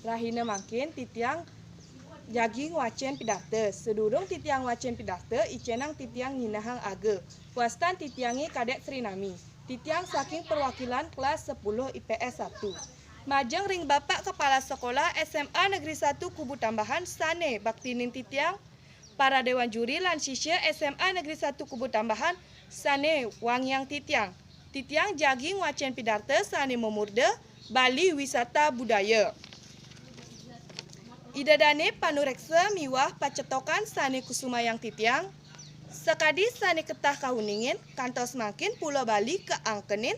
rahina mangkin titiang jaging wacen pidata. Sedurung titiang wacen pidata, icenang titiang nyinahang aga. Puastan titiangi Kadek Sri Nami. Titiang saking perwakilan kelas 10 IPS 1. Majeng ring Bapak Kepala Sekolah SMA Negeri 1 Kubu Tambahan Sane Baktinin titiang para dewan juri lan sisya SMA Negeri 1 Kubu Tambahan Sane Wangyang titiang. Titiang jaging wacen pidata sane memurda Bali wisata budaya. Idadane panureksa miwah pacetokan sane kusumayang titiang. Sekadi sane ketah kahuningin kantos makin Pulau Bali ke angkenin.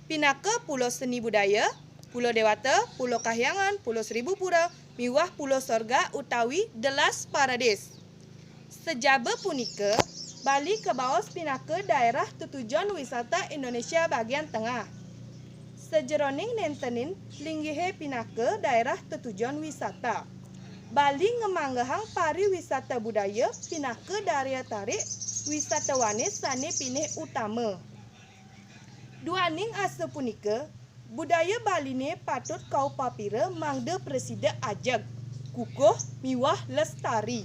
Pinaka Pulau Seni Budaya, Pulau Dewata, Pulau Kahyangan, Pulau Seribu Pura, miwah Pulau Sorga utawi The Last Paradise. Sejaba punika, Bali ke baos pinaka daerah tujuan wisata Indonesia bagian tengah. Sejeroning nentenin linggihe pinaka daerah tujuan wisata. Bali ngemanggahang pariwisata budaya pinaka daya tarik wisatawane sane pineh utama. Duaning asa punika, budaya Baline patut kau papira mangda presida ajag, kukuh miwah lestari.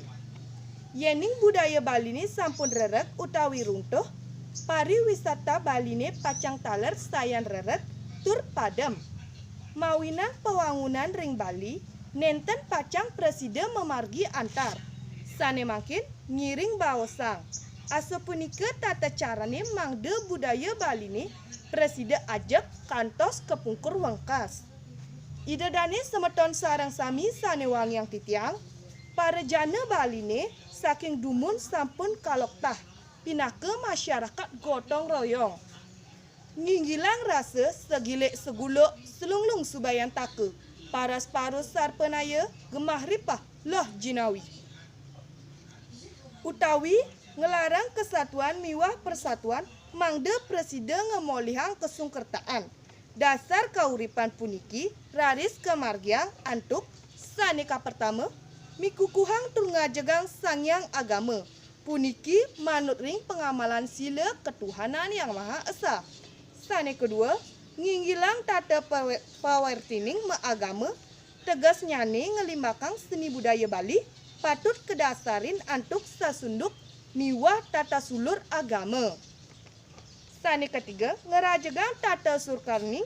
Yening budaya Baline sampun reret utawi runtuh, pariwisata Baline pacang taler sayan reret tur padem. Mawinan pewangunan ring Bali, nenten pacang presida memargi antar. Sane makin ngiring baosang. Asa punika tata carane mangda budaya Baline presida ajak kantos kepungkur wengkas. Idadane semeton sarang sami sane wangyang titiang, para jana Baline saking dumun sampun kaloktah, pinaka masyarakat gotong royong. Nginggilang rasa segilek seguluk selunglung subayan taka, paras parus sarpenaya gemah ripah loh jinawi. Utawi ngelarang kesatuan miwah persatuan mangda presida ngemolihang kesungkertaan. Dasar kauripan puniki raris kemargiang antuk saneka pertama mikukuhang tur ngajegang sangyang agama. Puniki manut ring pengamalan sila ketuhanan yang Maha Esa. Sane kedua, nginggilang tata pawertining meagama tegas nyane ngelimbakang seni budaya Bali patut kedasarin antuk sasunduk miwah tata sulur agama. Sane ketiga, ngerajegang tata surkarning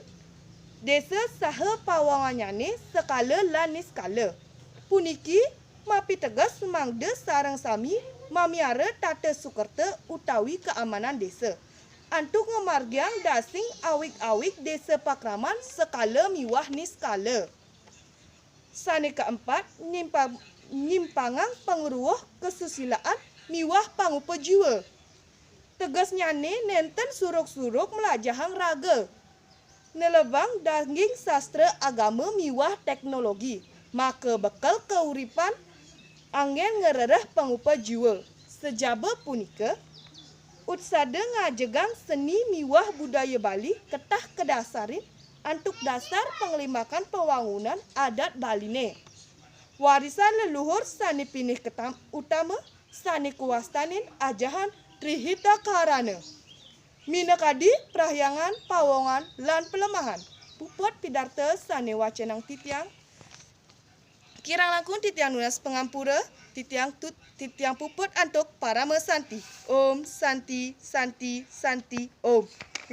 desa saha pawanganyane sekala lan niskala. Puniki mapi tegas mangda sarang sami mamiara tata sukerta utawi keamanan desa. Antuk ngemargiang dasing awik-awik desa pakraman sekala miwah niskala. Sane keempat, nyimpangang pengeruh kesusilaan miwah pangupa jiwa. Tegas nyane nenten suruk-suruk melajahang raga. Nelebang daging sastra agama miwah teknologi. Maka bekal keuripan angin ngerereh pangupa jiwa. Sejaba punika, utsada ngajegang seni miwah budaya Bali ketah kedasarin antuk dasar penglimakan pewangunan adat Baline. Warisan leluhur sani pinih utama sani kuwastanin ajahan Trihita Karana. Minakadi prahyangan pawongan lan pelemahan. Puput pidarta sane wacenang titiang. Kirang langkung titiang nunas pengampura, titiang puput antuk para mesanti. Om Santi Santi Santi Om.